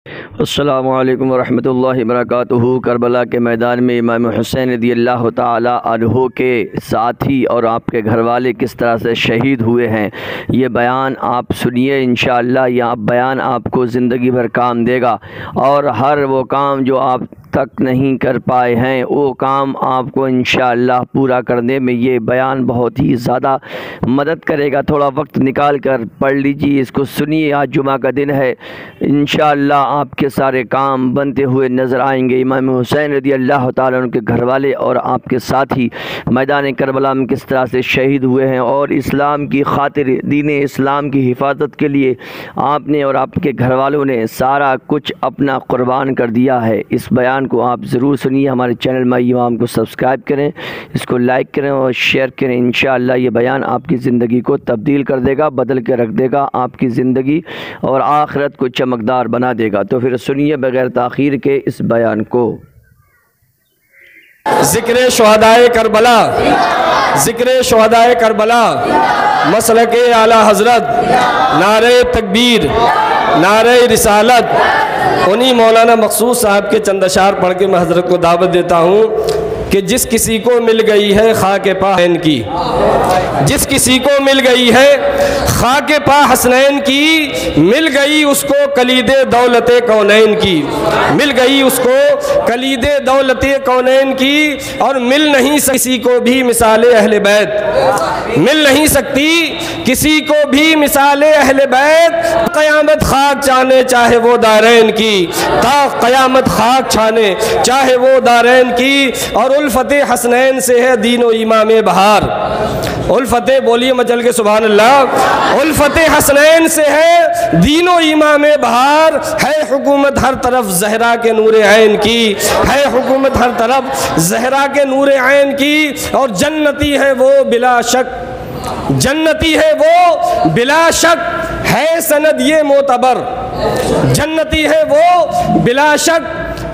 अस्सलामु अलैकुम वरहमतुल्लाहि वबरकातुहू। करबला के मैदान में इमाम हुसैन रज़ियल्लाहु ताला अन्हु के साथी और आपके घर वाले किस तरह से शहीद हुए हैं, ये बयान आप सुनिए। इंशाअल्लाह यह बयान आपको ज़िंदगी भर काम देगा और हर वो काम जो आप तक नहीं कर पाए हैं वो काम आपको इंशाअल्लाह पूरा करने में ये बयान बहुत ही ज़्यादा मदद करेगा। थोड़ा वक्त निकाल कर पढ़ लीजिए, इसको सुनिए। आज जुमा का दिन है, इंशाअल्लाह आपके सारे काम बनते हुए नज़र आएंगे। इमाम हुसैन रज़ियल्लाहु ताला उनके घर वाले और आपके साथी मैदान करबला में किस तरह से शहीद हुए हैं और इस्लाम की खातिर, दीन इस्लाम की हिफाजत के लिए आपने और आपके घर वालों ने सारा कुछ अपना कुर्बान कर दिया है। इस बयान को आप ज़रूर सुनिए। हमारे चैनल माई इमाम को सब्सक्राइब करें, इसको लाइक करें और शेयर करें। इंशाअल्लाह ये बयान आपकी ज़िंदगी को तब्दील कर देगा, बदल के रख देगा, आपकी ज़िंदगी और आखिरत को चमकदार बना देगा। तो फिर सुनिए बगैर ताख़ीर के इस बयान को। ज़िक्र शुहदाए करबला, ज़िक्र शुहदाए करबला, मसलके आला हज़रत, नारे तकबीर, नारे रिसालत। उन्हीं मौलाना मखसूस साहब के चंद अशार पढ़ के मैं हज़रत को दावत देता हूँ कि जिस किसी को मिल गई है खाके पा हसनैन की, जिस किसी को मिल गई है खाके पा हसनैन की, मिल गई उसको कलीदे दौलते कौनैन की, मिल गई उसको कलीदे दौलते कौनैन की। और मिल नहीं किसी को भी मिसाले अहले बैत, मिल नहीं सकती किसी को भी मिसाले अहले बैत। क़यामत खाक छाने चाहे वो दारैन की, ता क़यामत खाक छाने चाहे वो दारैन की। और उल्फते हसनैन से है दीनो इमाम बहार। उल्फते बोलिए मचल के सुभान अल्लाह। उल्फते हसनैन से है दीनो इमाम बहार। है हुकूमत हर तरफ ज़हरा के नूरे ऐन की, है हुकूमत हर तरफ ज़हरा के नूरे ऐन की। और जन्नती है वो बिला शक, जन्नती है वो बिला शक, है सनद ये मोतबर। जन्नती है वो बिला शक,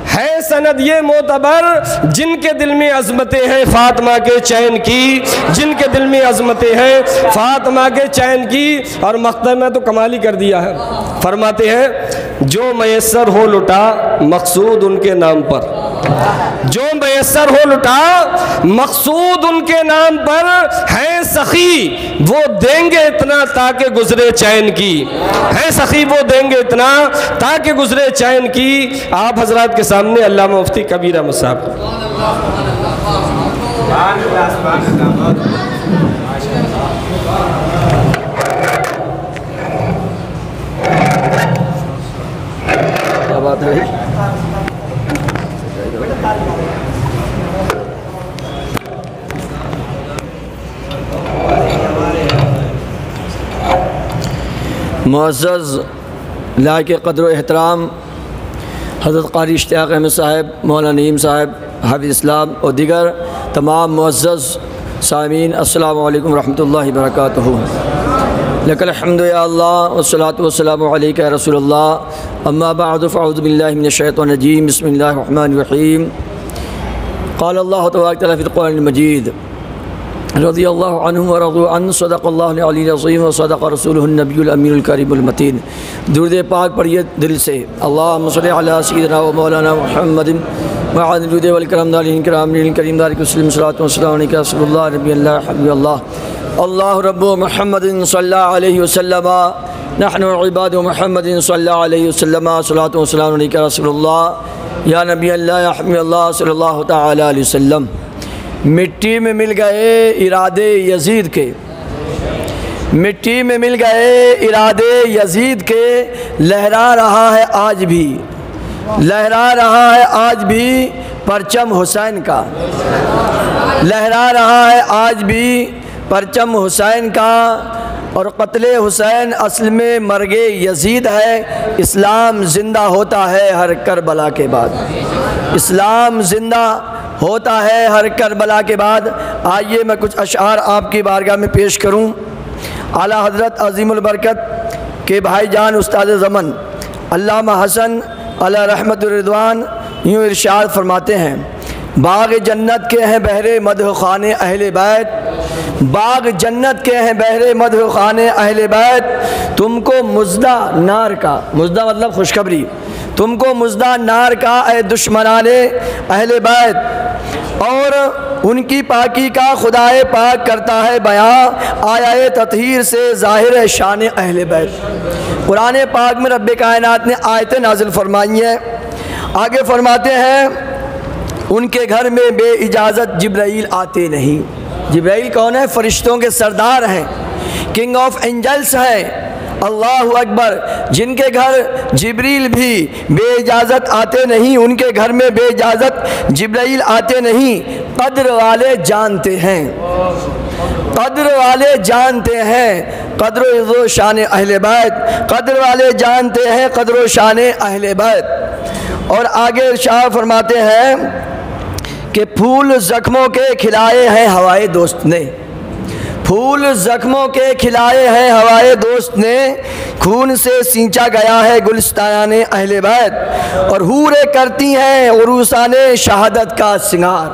है सनद ये मोतबर। जिनके दिल में अज़मतें हैं फ़ातिमा के चैन की, जिनके दिल में अज़मतें हैं फ़ातिमा के चैन की। और मक़तम में तो कमाल ही कर दिया है, फरमाते हैं जो मयस्सर हो लुटा मकसूद उनके नाम पर, जो मयस्सर हो लुटा मकसूद उनके नाम पर। है सखी वो देंगे इतना ताकि गुजरे चैन की, है सखी वो देंगे इतना ताकि गुजरे चैन की। आप हजरात के सामने अल्लामा मुफ्ती कबीर अहमद साहब। क्या बात है? मुअज़्ज़ज़ लायक़ क़द्र एहतराम हज़रत क़ारी इश्तियाक़ अहमद साहब, मौलाना नईम साहब, हाफ़िज़ इस्लाम और दीगर तमाम मुअज़्ज़ज़ सामीन, अस्सलामु अलैकुम रहमतुल्लाहि वबरकातुहू। लकल हम्दु या अल्लाह वस्सलातु वस्सलामु अलैका या रसूलल्लाह। अम्मा बअद फ़अऊज़ु बिल्लाहि मिनश शैतानिर रजीम। बिस्मिल्लाहिर रहमानिर रहीम। क़ाल अल्लाहु तबारक व तआला फ़िल क़ुरआनिल मजीद रज़ियल्लाहु अन्हु व रज़ू अन्हु सदक़ल्लाहुल अलीयुल अज़ीम व सदक़ रसूलुहुन नबियुल अमीनुल करीमुल मतीन। दुरूद पाक पढ़िए दिल से। अल्लाहुम्मा सल्लि अला सय्यिदिना व मौलाना मुहम्मदिन व अला आलिहि वल किरामिल करीम दारिक वसल्लम सल्लल्लाहु अलैहि व सल्लम रब्बियल्लाह हब्बियल्लाह। अल्लाहु रब्बु मुहम्मदिन सल्लल्लाहु अलैहि वसल्लम नहनु इबादु मुहम्मदिन सल्लल्लाहु अलैहि वसल्लम सल्लल्लाहु अलैहि रसूलुल्लाह या नबी अल्लाह या हबीब अल्लाह सल्लल्लाहु तआला अलैहि वसल्लम। मिट्टी में मिल गए इरादे यजीद के, मिट्टी में मिल गए इरादे यजीद के। लहरा रहा है आज भी, लहरा रहा है आज भी परचम हुसैन का, लहरा रहा है आज भी परचम हुसैन का। और क़त्ले हुसैन असल में मर्गे यजीद है। इस्लाम ज़िंदा होता है हर करबला के बाद, इस्लाम ज़िंदा होता है हर करबला के बाद। आइए मैं कुछ अशआर आपकी बारगाह में पेश करूं। आला हज़रत अज़ीमुल बरकत के भाईजान उस्ताद ज़मन अल्लामा हसन अला रहमतुर रिदवान यूँ इरशाद फरमाते हैं, बाग़ जन्नत के हैं बहरे मदह खाने अहले बैत, बाग जन्नत के हैं बहरे मदह खाने अहले बैत। तुमको मुज़दा नार का, मुज़दा मतलब खुशखबरी, तुमको मुज़दा नार का ए दुश्मनाने अहले बैत, और उनकी पाकी का खुदाए पाक करता है बयां आया ततहीर से ज़ाहिर शान अहले बैत। कुरान पाक में रब्बे कायनात ने आयतें नाजिल फरमाई हैं। आगे फरमाते हैं उनके घर में बे इजाज़त जिब्राइल आते नहीं। जिब्राइल कौन है? फरिश्तों के सरदार हैं, किंग ऑफ एंजल्स हैं, अल्लाहु अकबर। जिनके घर जिब्रील भी बेइजाज़त आते नहीं, उनके घर में बेइजाज़त जिब्राइल आते नहीं। कद्र वाले जानते हैं, कद्र वाले जानते हैं कद्र व शान अहले बैत, कद्र वाले जानते हैं कद्र व शान अहले बैत। और आगे शाह फरमाते हैं कि फूल ज़ख्मों के खिलाए हैं हवाए दोस्त ने, फूल ज़ख्मों के खिलाए हैं हवाए दोस्त ने, खून से सींचा गया है गुलिस्तान अहले बैत। और हूरे करती हैं उरूसान शहादत का सिंगार,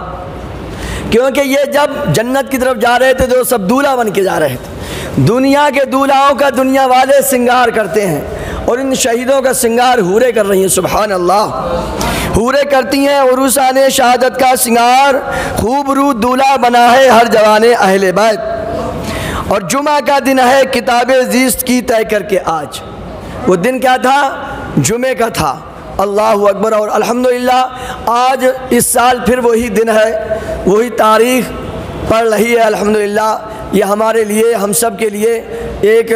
क्योंकि ये जब जन्नत की तरफ जा रहे थे तो सब दूल्हा बन के जा रहे थे। दुनिया के दूल्हाओं का दुनिया वाले सिंगार करते हैं और इन शहीदों का सिंगार हूरे कर रही हैं। सुभान अल्लाह। हूरे करती हैं उरूसान शहादत का सिंगार, खूब रू दूल्हा बना है हर जवाने अहले बैत। और जुमा का दिन है किताबे ज़ीस्त की तय करके आज। वो दिन क्या था? जुमे का था। अल्लाहु अकबर। और अल्हम्दुलिल्लाह आज इस साल फिर वही दिन है, वही तारीख़ पड़ रही है। अल्हम्दुलिल्लाह ये हमारे लिए, हम सब के लिए एक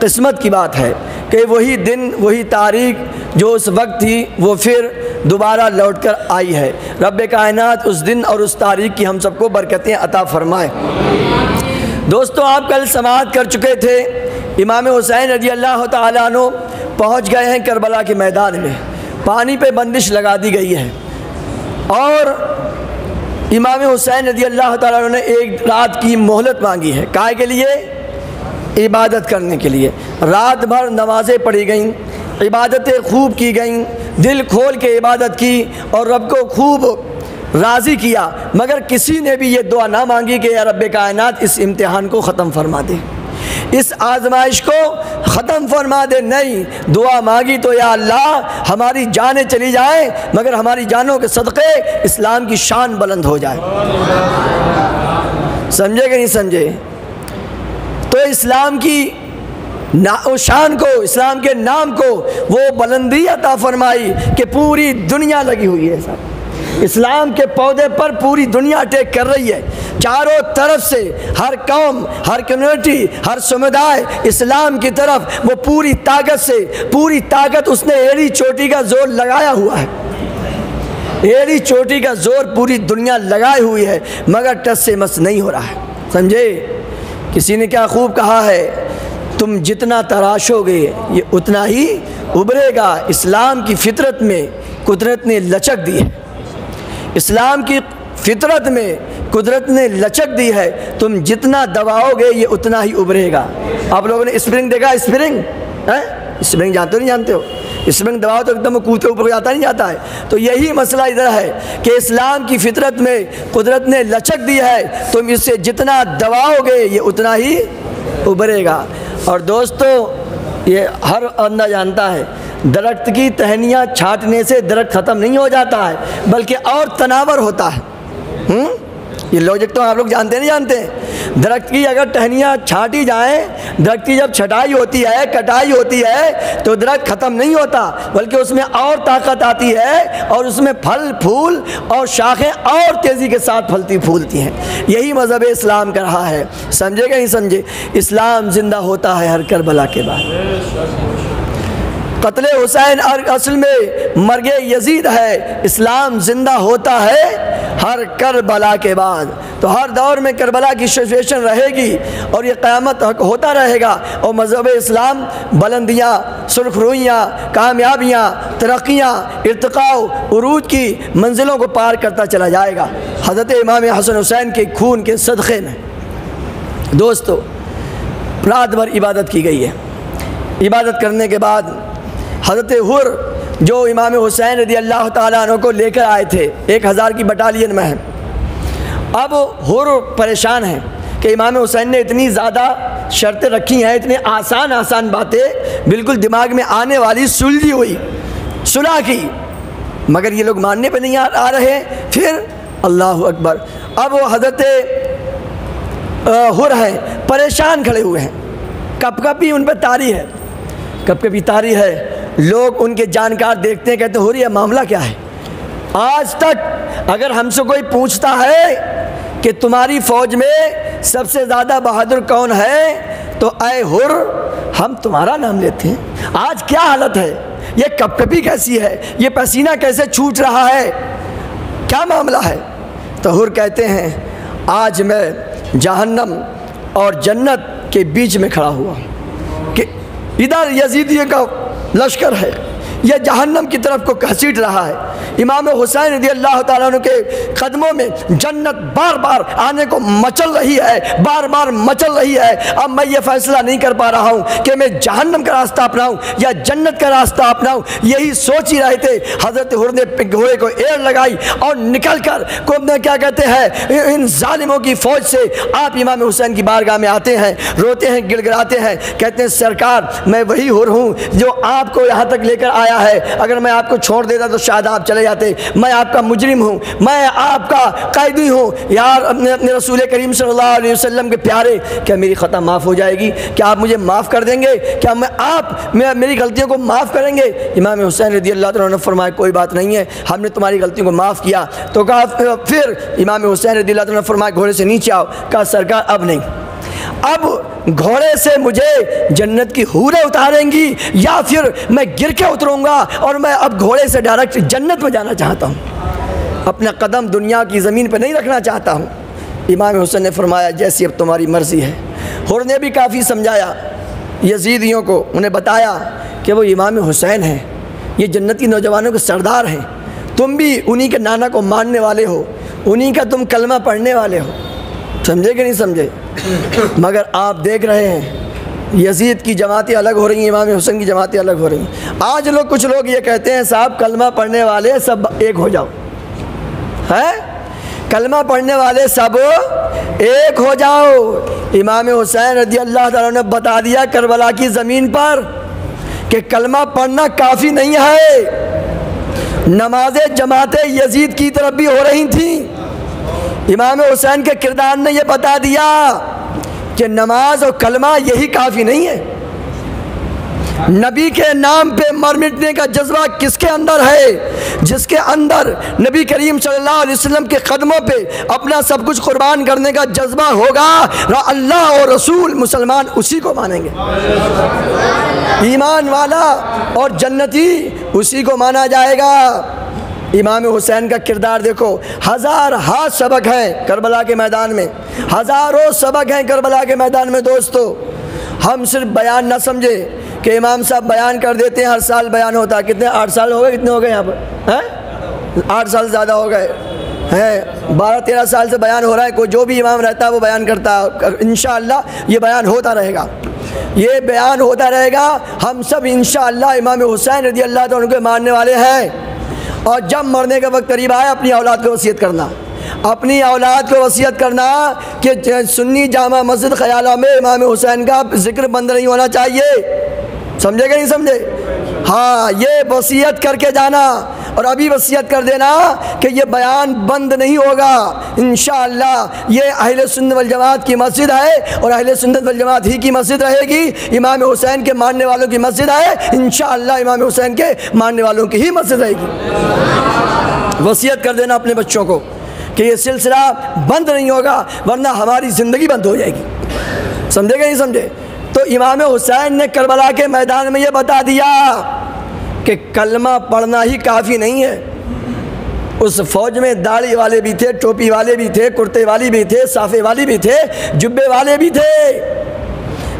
किस्मत की बात है कि वही दिन, वही तारीख़ जो उस वक्त थी वो फिर दोबारा लौट कर आई है। रब्बे कायनात उस दिन और उस तारीख़ की हम सबको बरकतें अता फ़रमाए। दोस्तों, आप कल समाअत कर चुके थे, इमाम हुसैन रज़ी अल्लाह तआला अन्हु पहुँच गए हैं करबला के मैदान में। पानी पे बंदिश लगा दी गई है और इमाम हुसैन रज़ी अल्लाह तआला अन्हु ने एक रात की मोहलत मांगी है। काहे के लिए? इबादत करने के लिए। रात भर नमाज़ें पढ़ी गईं, इबादतें खूब की गईं, दिल खोल के इबादत की और रब को खूब राज़ी किया। मगर किसी ने भी ये दुआ ना मांगी कि या रब्बे कायनात इस इम्तिहान को ख़त्म फरमा दे, इस आजमाइश को ख़त्म फरमा दे। नहीं, दुआ मांगी तो या अल्लाह हमारी जानें चली जाएं मगर हमारी जानों के सदक़े इस्लाम की शान बुलंद हो जाए। समझे कि नहीं समझे? तो इस्लाम की शान को, इस्लाम के नाम को वो बुलंदी अता फरमाई कि पूरी दुनिया लगी हुई है। सब इस्लाम के पौधे पर पूरी दुनिया अटैक कर रही है। चारों तरफ से हर कौम, हर कम्युनिटी, हर समुदाय इस्लाम की तरफ वो पूरी ताकत से, पूरी ताकत उसने एड़ी चोटी का जोर लगाया हुआ है। एड़ी चोटी का जोर पूरी दुनिया लगाई हुई है मगर टस से मस नहीं हो रहा है। समझे? किसी ने क्या खूब कहा है, तुम जितना तराशोगे ये उतना ही उभरेगा। इस्लाम की फितरत में कुदरत ने लचक दी है, इस्लाम की फितरत में कुदरत ने लचक दी है। तुम जितना दबाओगे ये उतना ही उभरेगा। आप लोगों ने स्प्रिंग देखा? स्प्रिंग है? स्प्रिंग जानते हो नहीं जानते हो? स्प्रिंग दबाओ तो एकदम कूदते ऊपर जाता नहीं जाता है। तो यही मसला इधर है कि इस्लाम की फितरत में कुदरत ने लचक दी है, तुम इससे जितना दबाओगे ये उतना ही उभरेगा। और दोस्तों, ये हर बंदा जानता है दरख्त की टहनियाँ छाँटने से दरख्त ख़त्म नहीं हो जाता है बल्कि और तनावर होता है। ये लॉजिक तो आप लोग जानते नहीं जानते? दरख्त की अगर टहनियाँ छाँटी जाएं, दरख्त की जब छटाई होती है, कटाई होती है तो दरख्त ख़त्म नहीं होता बल्कि उसमें और ताकत आती है और उसमें फल फूल और शाखें और तेज़ी के साथ फलती फूलती हैं। यही मज़हब इस्लाम का रहा है। समझे कि नहीं समझे? इस्लाम ज़िंदा होता है हर करबला के बाद। कत्ले हुसैन असल में मर्गे यजीद है। इस्लाम ज़िंदा होता है हर करबला के बाद। तो हर दौर में करबला की सिचुएशन रहेगी और ये क़यामत तक होता रहेगा और मज़हब इस्लाम बुलंदियाँ, सुरखरुइयाँ, कामयाबियाँ, तरक्कियाँ, इर्तिक़ाउ, उरूज की मंजिलों को पार करता चला जाएगा हज़रत इमाम हसन हुसैन के खून के सदक़े में। दोस्तों, रात भर इबादत की गई है। इबादत करने के बाद हज़रत हुर जो इमाम हुसैन रज़ी अल्लाह ताला अन्हु को लेकर आए थे, 1000 की बटालियन में हैं। अब हुर परेशान हैं कि इमाम हुसैन ने इतनी ज़्यादा शर्तें रखी हैं, इतनी आसान आसान बातें बिल्कुल दिमाग में आने वाली सुलझी हुई सुलह की, मगर ये लोग मानने पे नहीं आ रहे। फिर अल्लाह अकबर, अब वो हज़रत हुर है, परेशान खड़े हुए हैं, कपकपी उन पर तारी है, कपकपी तारी है। लोग उनके जानकार देखते हैं, कहते हुर ये मामला क्या है। आज तक अगर हमसे कोई पूछता है कि तुम्हारी फ़ौज में सबसे ज़्यादा बहादुर कौन है, तो ऐ हुर हम तुम्हारा नाम लेते हैं। आज क्या हालत है, ये कपकपी कैसी है, ये पसीना कैसे छूट रहा है, क्या मामला है। तो हुर कहते हैं आज मैं जहन्नम और जन्नत के बीच में खड़ा हुआ कि इधर यजीदियों का लश्कर है, यह जहन्नम की तरफ को घसीट रहा है। इमाम हुसैन रज़ी अल्लाह ताला अन्हु के कदमों में जन्नत बार बार आने को मचल रही है, बार बार मचल रही है। अब मैं ये फैसला नहीं कर पा रहा हूँ कि मैं जहन्नम का रास्ता अपनाऊँ या जन्नत का रास्ता अपनाऊँ। यही सोच ही रहे थे। हज़रत हुर ने घोड़े को एड़ लगाई और निकल कर को क्या कहते हैं, इन जालिमों की फ़ौज से आप इमाम हुसैन की बारगाह में आते हैं, रोते हैं, गिड़गिड़ाते हैं, कहते हैं सरकार मैं वही हुर हूँ जो आपको यहाँ तक लेकर आया है। अगर मैं आपको छोड़ देता तो शायद आप चले जाते। मैं आपका मुजरिम हूँ, मैं आपका कैदी हूँ। यार अपने रसूल करीम सल्लल्लाहु अलैहि वसल्लम के प्यारे, क्या मेरी ख़ता माफ़ हो जाएगी? क्या आप मुझे माफ़ कर देंगे? क्या मेरी गलतियों को माफ़ करेंगे? इमाम हुसैन रज़ी अल्लाह तआला ने फरमाया कोई बात नहीं है, हमने तुम्हारी गलतियों को माफ़ किया। तो कहा फिर इमाम हुसैन रज़ी अल्लाह तआला ने फरमाया घोड़े से नीचे आओ। कहा सरकार अब नहीं, अब घोड़े से मुझे जन्नत की हूरें उतारेंगी या फिर मैं गिर के उतरूँगा और मैं अब घोड़े से डायरेक्ट जन्नत में जाना चाहता हूँ, अपना कदम दुनिया की ज़मीन पर नहीं रखना चाहता हूँ। इमाम हुसैन ने फरमाया जैसी अब तुम्हारी मर्ज़ी है। हुर ने भी काफ़ी समझाया यजीदियों को, उन्हें बताया कि वो इमाम हुसैन हैं, ये जन्नती नौजवानों के सरदार हैं, तुम भी उन्हीं के नाना को मानने वाले हो, उन्हीं का तुम कलमा पढ़ने वाले हो। समझे कि नहीं समझे? मगर आप देख रहे हैं यजीद की जमातें अलग हो रही हैं, इमाम हुसैन की जमातें अलग हो रही हैं। आज कुछ लोग ये कहते हैं साहब कलमा पढ़ने वाले सब एक हो जाओ, है कलमा पढ़ने वाले सब एक हो जाओ। इमाम हुसैन रज़ी अल्लाह ताला ने बता दिया करबला की ज़मीन पर कि कलमा पढ़ना काफ़ी नहीं है। नमाज़ें जमातें यजीद की तरफ भी हो रही थीं। इमाम हुसैन के किरदार ने यह बता दिया कि नमाज और कलमा यही काफ़ी नहीं है। नबी के नाम पे मर मिटने का जज्बा किसके अंदर है? जिसके अंदर नबी करीम सल्लल्लाहु अलैहि वसल्लम के कदमों पे अपना सब कुछ कुर्बान करने का जज्बा होगा, अल्लाह और रसूल मुसलमान उसी को मानेंगे। ईमान वाला और जन्नती उसी को माना जाएगा। इमाम हुसैन का किरदार देखो, हज़ार सबक हैं करबला के मैदान में, हज़ारों सबक हैं करबला के मैदान में। दोस्तों हम सिर्फ बयान ना समझे कि इमाम साहब बयान कर देते हैं, हर साल बयान होता है। कितने 8 साल हो गए, कितने हो गए यहाँ पर हैं? 8 साल ज़्यादा हो गए हैं, 12-13 साल से बयान हो रहा है। कोई जो भी इमाम रहता है वो बयान करता है। इंशाअल्लाह ये बयान होता रहेगा, ये बयान होता रहेगा। हम सब इंशाअल्लाह इमाम हुसैन रज़ी अल्लाह तआला के मानने वाले हैं। और जब मरने का वक्त करीब आए अपनी औलाद को वसीयत करना, अपनी औलाद को वसीयत करना कि सुन्नी जामा मस्जिद ख़याला में इमाम हुसैन का जिक्र बंद नहीं होना चाहिए। समझे कि नहीं समझे? हाँ, ये वसीयत करके जाना और अभी वसीयत कर देना कि ये बयान बंद नहीं होगा। इंशाअल्लाह ये अहले सुन्नत वल जमात की मस्जिद है और अहले सुन्नत वल जमात ही की मस्जिद रहेगी। इमाम हुसैन के मानने वालों की मस्जिद है, इंशाअल्लाह इमाम हुसैन के मानने वालों की ही मस्जिद रहेगी। वसीयत कर देना अपने बच्चों को कि ये सिलसिला बंद नहीं होगा, वरना हमारी ज़िंदगी बंद हो जाएगी। समझे कि नहीं समझे? तो इमाम हुसैन ने करबला के मैदान में ये बता दिया कि कलमा पढ़ना ही काफ़ी नहीं है। उस फौज में दाढ़ी वाले भी थे, टोपी वाले भी थे, कुर्ते वाले भी थे, साफ़े वाले भी थे, जुब्बे वाले भी थे।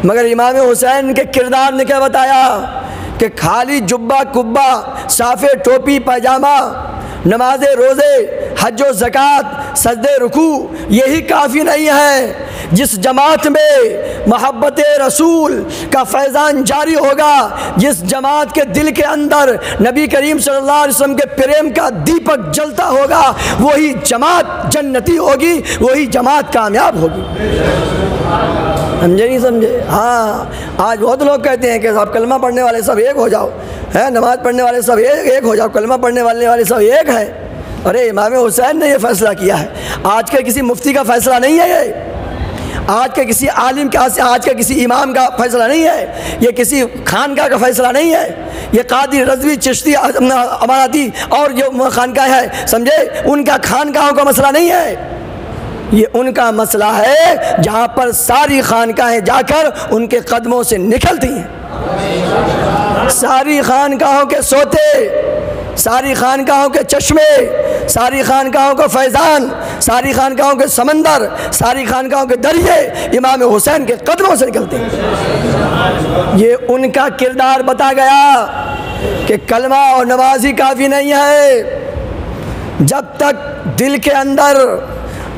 मगर इमाम हुसैन के किरदार ने क्या बताया कि खाली जुब्बा कुब्बा, साफ़े टोपी पैजामा, नमाज़े रोज़े, हज व ज़कात, सजदे रुकू यही काफ़ी नहीं है। जिस जमात में मोहब्बत रसूल का फैज़ान जारी होगा, जिस जमात के दिल के अंदर नबी करीम सल्लल्लाहु अलैहि वसल्लम के प्रेम का दीपक जलता होगा, वही जमात जन्नती होगी, वही जमात कामयाब होगी। समझे नहीं समझे? हाँ, आज बहुत लोग कहते हैं कि साहब कलमा पढ़ने वाले सब एक हो जाओ, है नमाज़ पढ़ने वाले सब एक हो जाओ, कलमा पढ़ने वाले सब एक है। अरे इमाम हुसैन ने ये फ़ैसला किया है, आज के किसी मुफ्ती का फ़ैसला नहीं है, ये आज के किसी आलिम का, आज के किसी इमाम का फ़ैसला नहीं है, ये किसी खानका का फ़ैसला नहीं है, ये कादी रज़वी चिश्ती अमानती और जो खानका है समझे, उनका खानकाहों का मसला नहीं है, ये उनका मसला है जहाँ पर सारी खानकाहें जाकर उनके कदमों से निकलती हैं। सारी खानकाहों के सोते, सारी खानकाहों के चश्मे, सारी खानकाहों का फैज़ान, सारी खानकाहों के समंदर, सारी खानकाहों के दरिए इमाम हुसैन के कदमों से निकलते हैं। ये उनका किरदार बता गया कि कलमा और नमाज़ी काफ़ी नहीं है, जब तक दिल के अंदर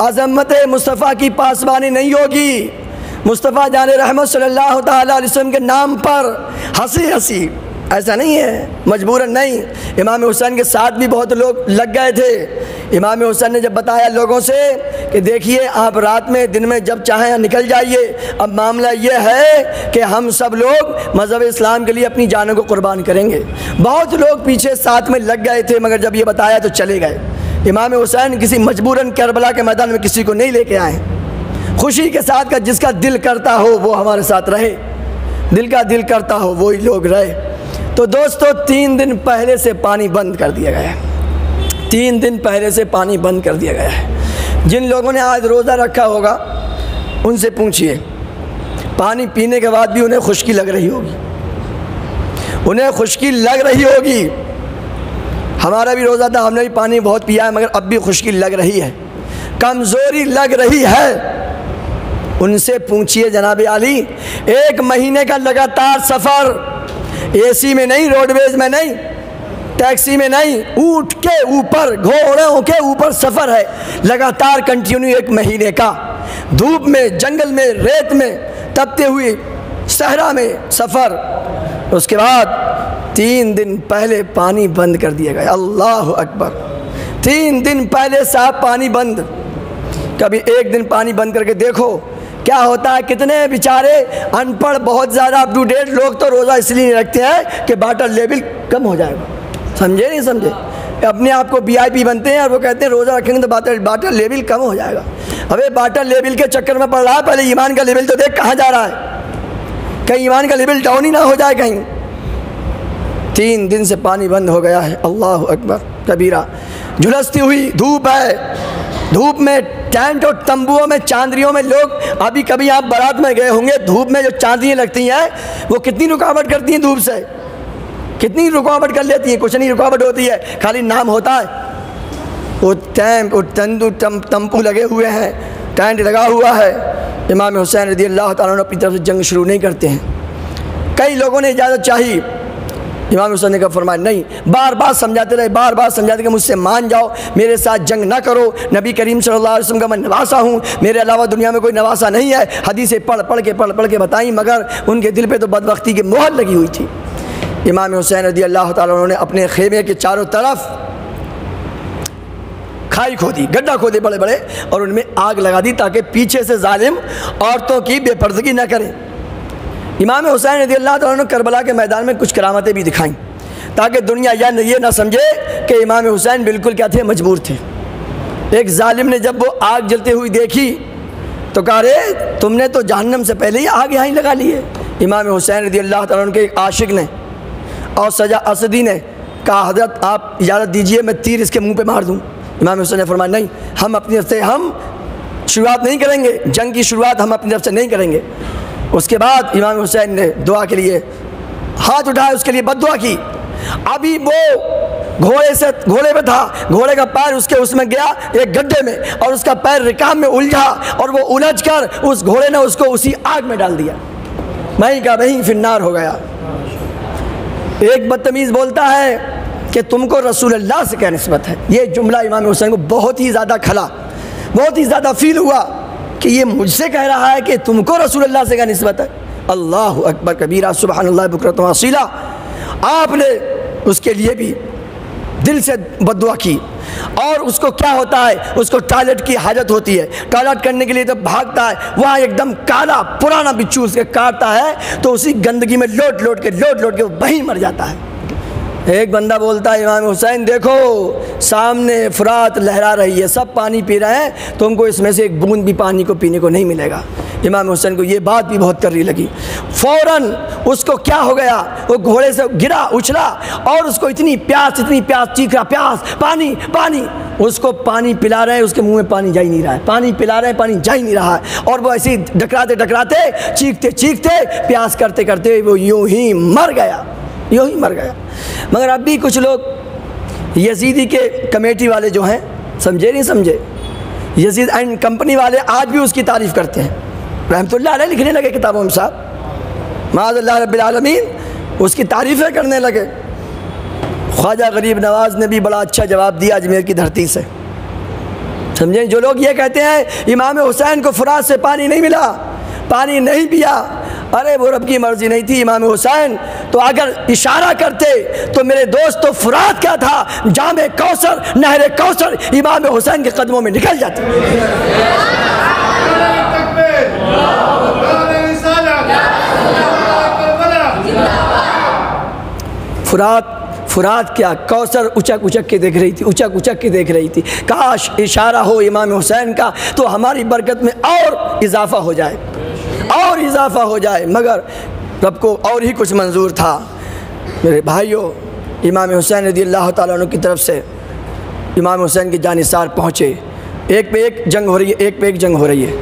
अज़मत मुस्तफ़ा की पासबानी नहीं होगी, मुस्तफ़ा जान रहमत सल्लल्लाहु तआला अलैहि वसल्लम के नाम पर हंसी हंसी, ऐसा नहीं है, मजबूरन नहीं। इमाम हुसैन के साथ भी बहुत लोग लग गए थे। इमाम हुसैन ने जब बताया लोगों से कि देखिए आप रात में दिन में जब चाहें निकल जाइए, अब मामला ये है कि हम सब लोग मज़हब इस्लाम के लिए अपनी जानों को कुर्बान करेंगे। बहुत लोग पीछे साथ में लग गए थे, मगर जब ये बताया तो चले गए। इमाम हुसैन किसी मजबूरन करबला के मैदान में किसी को नहीं लेके आए, खुशी के साथ का जिसका दिल करता हो वो हमारे साथ रहे, दिल का दिल करता हो वही लोग रहे। तो दोस्तों 3 दिन पहले से पानी बंद कर दिया गया है, 3 दिन पहले से पानी बंद कर दिया गया है। जिन लोगों ने आज रोज़ा रखा होगा उनसे पूछिए, पानी पीने के बाद भी उन्हें खुश्की लग रही होगी, उन्हें खुश्की लग रही होगी। हमारा भी रोज़ा था, हमने भी पानी बहुत पिया है, मगर अब भी खुश्की लग रही है, कमज़ोरी लग रही है। उनसे पूछिए जनाब आली, 1 महीने का लगातार सफ़र, एसी में नहीं, रोडवेज में नहीं, टैक्सी में नहीं, ऊँट के ऊपर, घोड़ों के ऊपर सफ़र है लगातार कंटिन्यू 1 महीने का, धूप में, जंगल में, रेत में, तपते हुए सहरा में सफ़र। उसके बाद 3 दिन पहले पानी बंद कर दिया गया। अल्लाह अकबर, 3 दिन पहले साहब पानी बंद। कभी एक दिन पानी बंद करके देखो क्या होता है। कितने बेचारे अनपढ़, बहुत ज़्यादा अप टू डेट लोग तो रोज़ा इसलिए नहीं रखते हैं कि वाटर लेवल कम हो जाएगा, समझे नहीं समझे, अपने आप को VIP बनते हैं और वो कहते हैं रोज़ा रखेंगे तो वाटर लेवल कम हो जाएगा। अबे वाटर लेवल के चक्कर में पड़ रहा है, पहले ईमान का लेवल तो देख कहाँ जा रहा है, कहीं ईमान का लेवल डाउन ही ना हो जाए कहीं। 3 दिन से पानी बंद हो गया है। अल्लाह अकबर कबीरा। झुलसती हुई धूप है, धूप में टेंट और तंबुओं में, चांदरियों में लोग, अभी कभी आप बारात में गए होंगे, धूप में जो चांदरियाँ लगती हैं वो कितनी रुकावट करती हैं, धूप से कितनी रुकावट कर लेती हैं। कुछ नहीं रुकावट होती है, खाली नाम होता है। वो तंबू लगे हुए हैं, टेंट लगा हुआ है। इमाम हुसैन रज़ियल्लाहु ताला अन्हु अपनी तरफ से जंग शुरू नहीं करते हैं। कई लोगों ने इजाज़त चाही, इमाम हुसैन ने कहा फरमाया नहीं, बार बार समझाते रहे, बार बार समझाते कि मुझसे मान जाओ, मेरे साथ जंग ना करो, नबी करीम सल्लल्लाहु अलैहि वसल्लम का मैं नवासा हूँ, मेरे अलावा दुनिया में कोई नवासा नहीं है। हदीसें पढ़ के बताई, मगर उनके दिल पे तो बदबख्ती की मोहर लगी हुई थी। इमाम हुसैन रज़ियल्लाहु ताला अन्हु ने अपने खेमे के चारों तरफ खाई खोदी, गड्ढा खोदे बड़े बड़े, और उनमें आग लगा दी ताकि पीछे से जालिम औरतों की बेपर्दगी न करें। इमाम हुसैन रज़ियल्लाहु ताला अन्हु करबला के मैदान में कुछ करामतें भी दिखाईं ताकि दुनिया ये ना समझे कि इमाम हुसैन बिल्कुल क्या थे, मजबूर थे। एक जालिम ने जब वो आग जलती हुई देखी तो कहा रे तुमने तो जहन्नम से पहले ही आग यहाँ ही लगा ली है। इमाम हुसैन रज़ियल्लाहु ताला अन्हु के एक आशिक ने और सजा असदी ने कहा हज़रत आप इजाज़त दीजिए, मैं तीर इसके मुँह पर मार दूँ। इमाम हुसैन ने फरमाया नहीं, हम अपनी तरफ से हम शुरुआत नहीं करेंगे, जंग की शुरुआत हम अपनी तरफ से नहीं करेंगे। उसके बाद इमाम हुसैन ने दुआ के लिए हाथ उठाया, उसके लिए बद्दुआ की। अभी वो घोड़े पे था, घोड़े का पैर उसमें गया एक गड्ढे में, और उसका पैर रिकाब में उलझा, और वो उलझ कर उस घोड़े ने उसको उसी आग में डाल दिया। वहीं का वहीं फिन्नार हो गया। एक बदतमीज़ बोलता है कि तुमको रसूलुल्लाह से क्या निस्बत है। ये जुमला इमाम हुसैन को बहुत ही ज़्यादा खला, बहुत ही ज़्यादा फील हुआ कि ये मुझसे कह रहा है कि तुमको रसूलुल्लाह से क्या निस्बत है। अल्लाह अकबर कबीरा, सुबहानल्लाह बुकरतन व असीला। आपने उसके लिए भी दिल से बद्दुआ की और उसको क्या होता है, उसको टॉयलेट की हाजत होती है, टॉयलेट करने के लिए तो भागता है, वहाँ एकदम काला पुराना बिच्छू उसके काटता है तो उसी गंदगी में लोट लोट के वहीं मर जाता है। एक बंदा बोलता है इमाम हुसैन देखो सामने फुरात लहरा रही है, सब पानी पी रहे हैं, तुमको इसमें से एक बूंद भी पानी को पीने को नहीं मिलेगा। इमाम हुसैन को ये बात भी बहुत करनी लगी। फ़ौरन उसको क्या हो गया, वो घोड़े से गिरा, उछला और उसको इतनी प्यास चीखा, प्यास, पानी पानी। उसको पानी पिला रहे हैं, उसके मुंह में पानी जा ही नहीं रहा है, पानी पिला रहे हैं, पानी जा ही नहीं रहा है, और वो ऐसे ही डकराते चीखते प्यास करते वो यूं ही मर गया। मगर अब भी कुछ लोग यजीदी के कमेटी वाले जो हैं, समझे नहीं समझे, यजीद एंड कंपनी वाले आज भी उसकी तारीफ़ करते हैं। रहमतुल्लाह अलैह लिखने लगे किताबों में साहब, माअज़ल्लाह रब्बिल आलमीन, उसकी तारीफ़ें करने लगे। ख्वाजा गरीब नवाज़ ने भी बड़ा अच्छा जवाब दिया अजमेर की धरती से, समझे। जो लोग ये कहते हैं इमाम हुसैन को फुरात से पानी नहीं मिला, पानी नहीं पिया, अरे वो रब की मर्ज़ी नहीं थी। इमाम हुसैन तो अगर इशारा करते तो मेरे दोस्त तो फुरात क्या था, जामे कौसर, नहरे कौसर इमाम हुसैन के कदमों में निकल जाती। फुरात क्या, कौसर उचक के देख रही थी, काश इशारा हो इमाम हुसैन का तो हमारी बरकत में और इजाफा हो जाए, मगर रब को और ही कुछ मंजूर था। मेरे भाइयों, इमाम हुसैन रज़ियल्लाहु ताला अन्हु की तरफ से इमाम हुसैन के जानिसार पहुँचे, एक पे एक जंग हो रही है,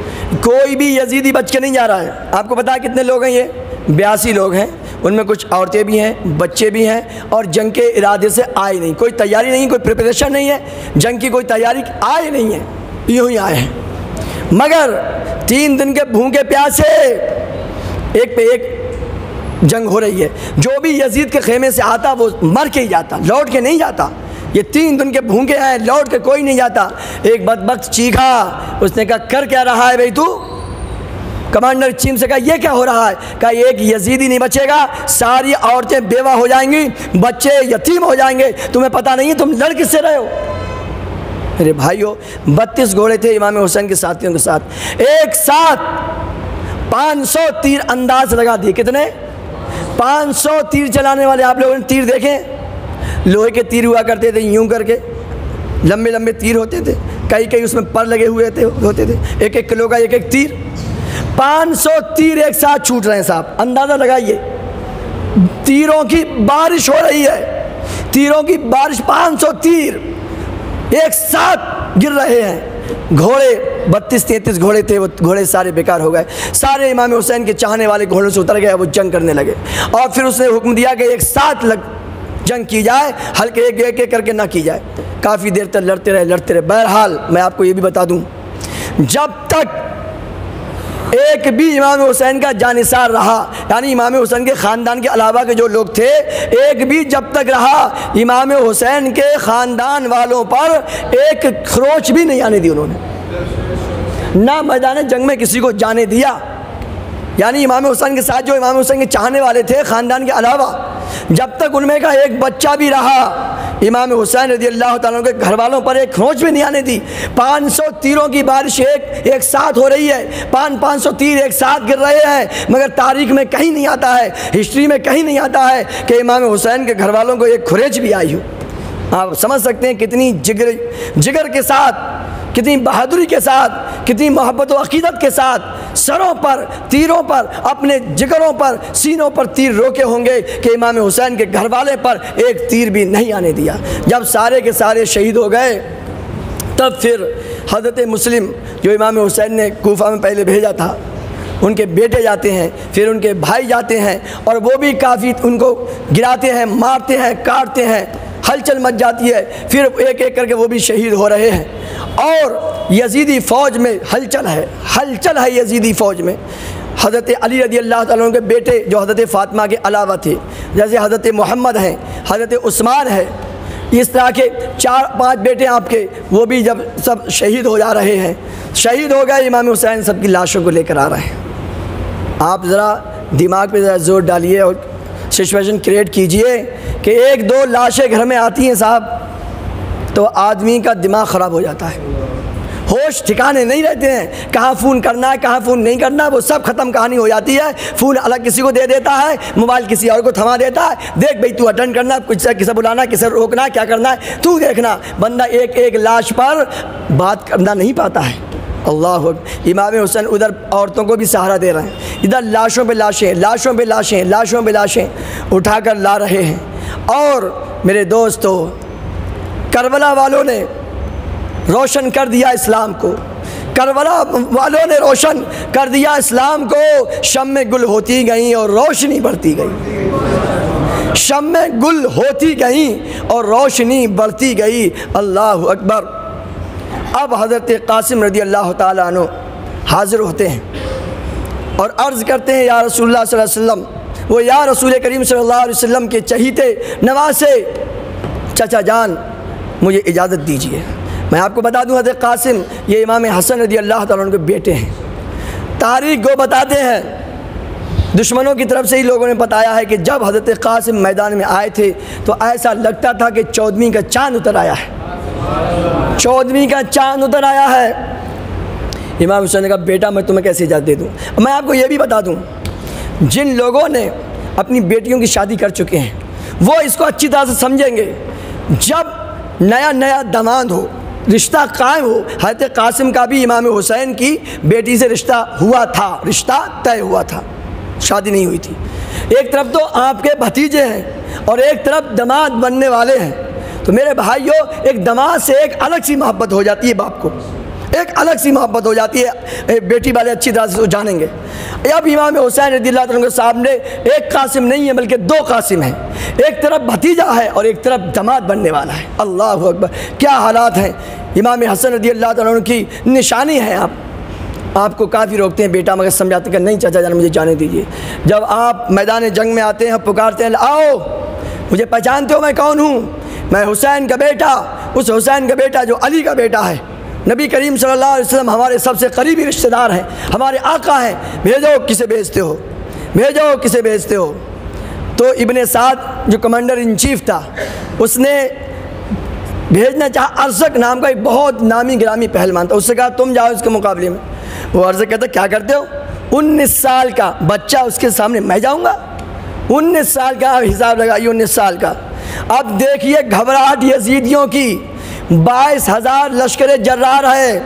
कोई भी यजीदी बच के नहीं जा रहा है। आपको पता है कितने लोग हैं, ये 82 लोग हैं, उनमें कुछ औरतें भी हैं, बच्चे भी हैं, और जंग के इरादे से आए नहीं, कोई तैयारी नहीं, कोई प्रिपरेशन नहीं है, जंग की कोई तैयारी आए नहीं है, यूँ ही आए हैं। मगर 3 दिन के भूखे प्यासे एक पे एक जंग हो रही है। जो भी यजीद के खेमे से आता वो मर के ही जाता, लौट के नहीं जाता। ये 3 दिन के भूखे हैं, लौट के कोई नहीं जाता। एक बदबख्त चीखा, उसने कहा कर क्या रहा है भाई तू? कमांडर चीफ से कहा ये क्या हो रहा है? कहा एक यजीदी नहीं बचेगा, सारी औरतें बेवा हो जाएंगी, बच्चे यतीम हो जाएंगे, तुम्हें पता नहीं है तुम लड़ किससे रहे हो? मेरे भाइयों, 32 घोड़े थे इमाम हुसैन के साथियों के साथ, एक साथ 500 तीर अंदाज लगा दिए। कितने? 500 तीर चलाने वाले। आप लोगों ने तीर देखे? लोहे के तीर हुआ करते थे, यूं करके लंबे लंबे तीर होते थे, कई उसमें पर लगे हुए होते थे, 1-1 किलो का एक तीर। 500 तीर एक साथ छूट रहे हैं साहब, अंदाज़ा लगाइए। तीरों की बारिश हो रही है, तीरों की बारिश, 500 तीर एक साथ गिर रहे हैं। घोड़े 32-33 घोड़े थे, वो घोड़े सारे बेकार हो गए, सारे इमाम हुसैन के चाहने वाले घोड़ों से उतर गए, वो जंग करने लगे। और फिर उसने हुक्म दिया कि एक साथ जंग की जाए, हल्के एक करके ना की जाए। काफ़ी देर तक लड़ते रहे। बहरहाल मैं आपको ये भी बता दूं, जब तक एक भी इमाम हुसैन का जानिसार रहा, यानी इमाम हुसैन के ख़ानदान के अलावा के जो लोग थे, एक भी जब तक रहा, इमाम हुसैन के ख़ानदान वालों पर एक खरोच भी नहीं आने दी उन्होंने, ना मैदान जंग में किसी को जाने दिया। यानी इमाम हुसैन के साथ जो इमाम हुसैन के चाहने वाले थे ख़ानदान के अलावा, जब तक उनमें का एक बच्चा भी रहा, इमाम हुसैन रज़ियल्लाहु ताला के घर वालों पर एक खरोंच भी नहीं आने दी। 500 तीरों की बारिश एक साथ हो रही है, 500 तीर एक साथ गिर रहे हैं, मगर तारीख में कहीं नहीं आता है, हिस्ट्री में कहीं नहीं आता है कि इमाम हुसैन के घर वालों को एक खुरेच भी आई हो। आप समझ सकते हैं कितनी जिगर के साथ, कितनी बहादुरी के साथ, कितनी मोहब्बत और अक़ीदत के साथ सरों पर, तीरों पर, अपने जिगरों पर, सीनों पर तीर रोके होंगे कि इमाम हुसैन के घर वाले पर एक तीर भी नहीं आने दिया। जब सारे के सारे शहीद हो गए, तब फिर हज़रत मुस्लिम जो इमाम हुसैन ने कूफा में पहले भेजा था, उनके बेटे जाते हैं, फिर उनके भाई जाते हैं, और वो भी काफ़ी उनको गिराते हैं, मारते हैं, काटते हैं, हलचल मच जाती है। फिर एक एक करके वो भी शहीद हो रहे हैं, और यजीदी फ़ौज में हलचल है यजीदी फ़ौज में। हज़रत अली रज़ियल्लाहु ताला अन्हु के बेटे जो हज़रत फ़ातिमा के अलावा थे, जैसे हज़रत मोहम्मद हैं, हज़रत उस्मान है, इस तरह के 4-5 बेटे आपके, वो भी जब सब शहीद हो जा रहे हैं, शहीद हो गए, इमाम हुसैन सबकी लाशों को लेकर आ रहे हैं। आप ज़रा दिमाग पे ज़रा ज़ोर डालिए और सिचुएशन क्रिएट कीजिए कि 1-2 लाशें घर में आती हैं साहब, तो आदमी का दिमाग ख़राब हो जाता है, होश ठिकाने नहीं रहते हैं, कहाँ फ़ोन करना है कहाँ फ़ोन नहीं करना, वो सब ख़त्म कहानी हो जाती है। फ़ोन अलग किसी को दे देता है, मोबाइल किसी और को थमा देता है, देख भाई तू अटेंड करना, कुछ किसे बुलाना, किसे रोकना, क्या करना है तू देखना। बंदा एक एक लाश पर बात करना नहीं पाता है। अल्लाह अकबर। इमाम हुसैन उधर औरतों को भी सहारा दे रहे हैं, इधर लाशों पे लाशें, लाशों पे लाशें, लाशों पे लाशें उठाकर ला रहे हैं। और मेरे दोस्तों, करबला वालों ने रोशन कर दिया इस्लाम को, करबला वालों ने रोशन कर दिया इस्लाम को। शम्मे गुल होती गई और रोशनी बढ़ती गई, शम्मे गुल होती गई और रोशनी बढ़ती गई। अल्लाह अकबर। अब हज़रत कासिम रज़ी अल्लाह ताला अन्हु हाज़िर होते हैं और अर्ज़ करते हैं, या रसूलुल्लाह सल्लल्लाहु अलैहि वसल्लम, वो या रसूल करीम सल्लल्लाहु अलैहि वसल्लम के चहीते नवासे चाचा जान, मुझे इजाज़त दीजिए। मैं आपको बता दूं, हज़रत कासिम ये इमाम हसन रज़ी अल्लाह ताला अन्हु के बेटे हैं। तारीख़ को बताते हैं, दुश्मनों की तरफ से ही लोगों ने बताया है कि जब हज़रत कासिम मैदान में आए थे तो ऐसा लगता था कि 14वीं का चाँद उतर आया है, 14वीं का चाँद उतर आया है। इमाम हुसैन ने कहा, बेटा मैं तुम्हें कैसे इजाज़त दे दूँ। मैं आपको ये भी बता दूँ, जिन लोगों ने अपनी बेटियों की शादी कर चुके हैं वो इसको अच्छी तरह से समझेंगे। जब नया नया दामाद हो, रिश्ता कायम हो, हज़रत कासिम का भी इमाम हुसैन की बेटी से रिश्ता हुआ था, रिश्ता तय हुआ था, शादी नहीं हुई थी। एक तरफ तो आपके भतीजे हैं और एक तरफ दामाद बनने वाले हैं, तो मेरे भाइयों एक दामाद से एक अलग सी मोहब्बत हो जाती है, बाप को एक अलग सी मोहब्बत हो जाती है। बेटी वाले अच्छी तरह से जानेंगे। अब इमाम हुसैन रज़ियल्लाहु अन्हु के सामने एक कासिम नहीं है बल्कि दो कासिम हैं, एक तरफ भतीजा है और एक तरफ दामाद बनने वाला है। अल्लाह अकबर, क्या हालात हैं। इमाम हसन रज़ियल्लाहु अन्हु की निशानी है। आपको काफ़ी रोकते हैं बेटा, मगर समझाते हैं नहीं चाचा जान मुझे जाने दीजिए। जब आप मैदान जंग में आते हैं, पुकारते हैं आओ, मुझे पहचानते हो मैं कौन हूँ, मैं हुसैन का बेटा, उस हुसैन का बेटा जो अली का बेटा है। नबी करीम सल्लल्लाहु अलैहि वसल्लम हमारे सबसे करीबी रिश्तेदार हैं, हमारे आका हैं, भेजो किसे भेजते हो, भेजो किसे भेजते हो। तो इब्ने साद जो कमांडर इन चीफ था, उसने भेजना चाहा अरज़क नाम का एक बहुत नामी गिरामी पहलवान था। उससे कहा तुम जाओ इसके मुकाबले में। वो अरज़क कहता क्या करते हो, 19 साल का बच्चा उसके सामने मैं जाऊँगा, 19 साल का। आप हिसाब लगाइए 19 साल का। अब देखिए घबराहट यजीदियों की, 22,000 लश्कर जर्रार है,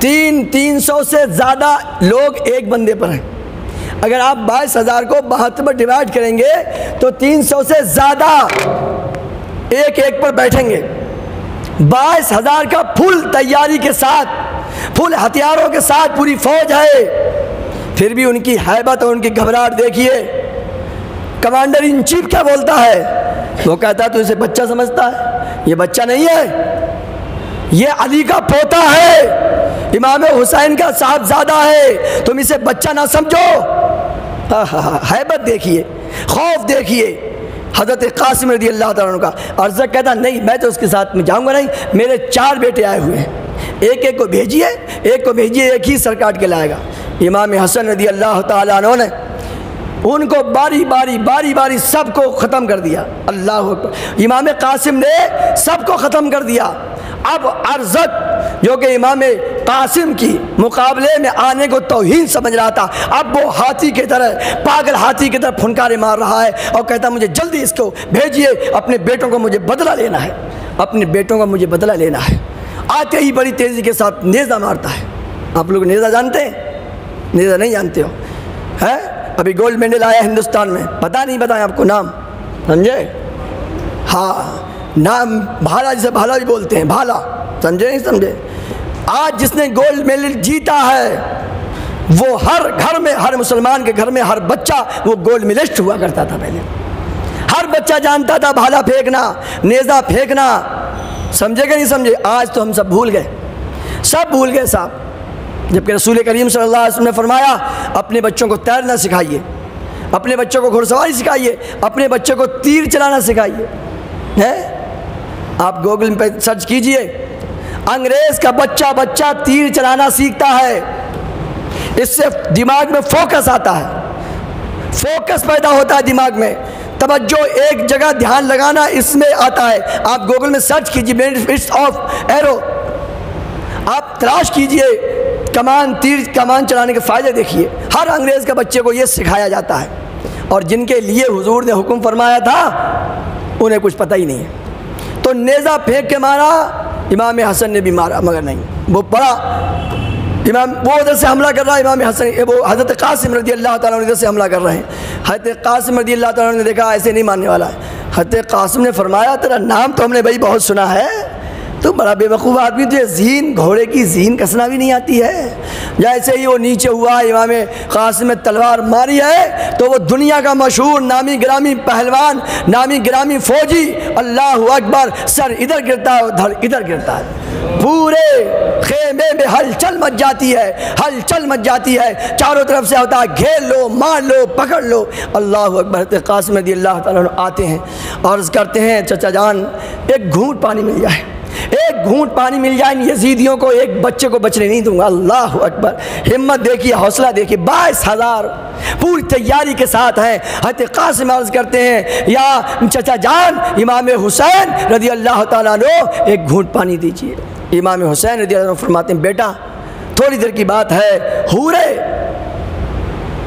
300 से ज़्यादा लोग एक बंदे पर हैं। अगर आप 22,000 को 72 पर डिवाइड करेंगे तो 300 से ज़्यादा एक एक पर बैठेंगे। 22,000 का फुल तैयारी के साथ, फुल हथियारों के साथ पूरी फौज है, फिर भी उनकी हैबत और उनकी घबराहट देखिए। कमांडर इन चीफ क्या बोलता है, वो कहता है तो इसे बच्चा समझता है, ये बच्चा नहीं है, ये अली का पोता है, इमाम हुसैन का साहबजादा है, तुम इसे बच्चा ना समझो। हैबत देखिए, खौफ देखिए हज़रत कासिम रज़ियल्लाहु ताला अन्हु का। अरज़क कहता नहीं मैं तो उसके साथ में जाऊँगा नहीं, मेरे 4 बेटे आए हुए हैं, एक एक को भेजिए, एक को भेजिए, एक ही सर काट के लाएगा। इमाम हसन रज़ियल्लाहु ताला अन्हु ने उनको बारी बारी सबको ख़त्म कर दिया। अल्लाह अकबर। इमाम कासिम ने सबको ख़त्म कर दिया। अब अरज़क जो कि इमाम कासिम की मुकाबले में आने को तौहीन समझ रहा था, अब वो हाथी की तरह, पागल हाथी की तरह फुनकारे मार रहा है और कहता मुझे जल्दी इसको भेजिए, अपने बेटों को मुझे बदला लेना है, अपने बेटों का मुझे बदला लेना है। आते ही बड़ी तेज़ी के साथ नेज़ा मारता है। आप लोग नेज़ा जानते हैं? नेज़ा नहीं जानते हो? है अभी गोल्ड मेडल आया हिंदुस्तान में, पता नहीं बताएं आपको नाम, समझे? हाँ, नाम भाला, जिसे भाला भी बोलते हैं, भाला, समझे नहीं समझे? आज जिसने गोल्ड मेडल जीता है वो हर घर में, हर मुसलमान के घर में हर बच्चा वो गोल्ड मेडलिस्ट हुआ करता था। पहले हर बच्चा जानता था भाला फेंकना, नेज़ा फेंकना, समझे कि नहीं समझे? आज तो हम सब भूल गए, सब भूल गए साहब। जबकि रसूल करीम सल्लल्लाहु अलैहि वसल्लम ने फरमाया अपने बच्चों को तैरना सिखाइए, अपने बच्चों को घुड़सवारी सिखाइए, अपने बच्चों को तीर चलाना सिखाइए। है आप गूगल पे सर्च कीजिए, अंग्रेज़ का बच्चा तीर चलाना सीखता है, इससे दिमाग में फोकस आता है, फोकस पैदा होता है दिमाग में, तवज्जो, एक जगह ध्यान लगाना, इसमें आता है। आप गूगल में सर्च कीजिए बेनिफिट्स ऑफ एरो, आप तलाश कीजिए कमान, तीर कमान चलाने के फ़ायदे देखिए। हर अंग्रेज़ के बच्चे को ये सिखाया जाता है, और जिनके लिए हुजूर ने हुक्म फरमाया था उन्हें कुछ पता ही नहीं है। तो नेज़ा फेंक के मारा, इमाम हसन ने भी मारा, मगर नहीं, वो बड़ा इमाम, वो उधर से हमला कर रहा है, इमाम हसन, वो हज़रत कासिम रज़ी अल्लाह ताला इधर से हमला कर रहे हैं। हज़रत कासिम रज़ी अल्लाह ताला ने देखा ऐसे नहीं मानने वाला है। हज़रत कासिम ने फरमाया, तेरा नाम तो हमने भाई बहुत सुना है, तो बड़ा बेवकूफ़ आदमी, तुझे जीन, घोड़े की जीन कसना भी नहीं आती है। जैसे ही वो नीचे हुआ, इमाम कासिम में तलवार मारी है, तो वो दुनिया का मशहूर नामी गिरामी पहलवान, नामी गिरामी फौजी, अल्लाह अकबर, सर इधर गिरता है, धड़ इधर गिरता है, पूरे खेमे में हलचल मच जाती है, हलचल मच जाती है, चारों तरफ से होता है घेर लो, मार लो, पकड़ लो। अल्लाह अकबर। कासिम रज़ी अल्लाह ताला आते हैं, अर्ज़ करते हैं, चचा जान एक घूंट पानी मिल जाए, एक घूंट पानी मिल जाए, यजीदियों को एक बच्चे को बचने नहीं दूंगा। अल्लाह अकबर। हिम्मत देखिए, हौसला देखिए, 22,000 पूरी तैयारी के साथ हैं। हज़रत कासिम अर्ज़ करते हैं, या चचा जान इमाम हुसैन रज़ी अल्लाह ताला अन्हु एक घूंट पानी दीजिए। इमाम हुसैन रज़ी अल्लाह अन्हु फरमाते हैं, बेटा थोड़ी देर की बात है, हूरे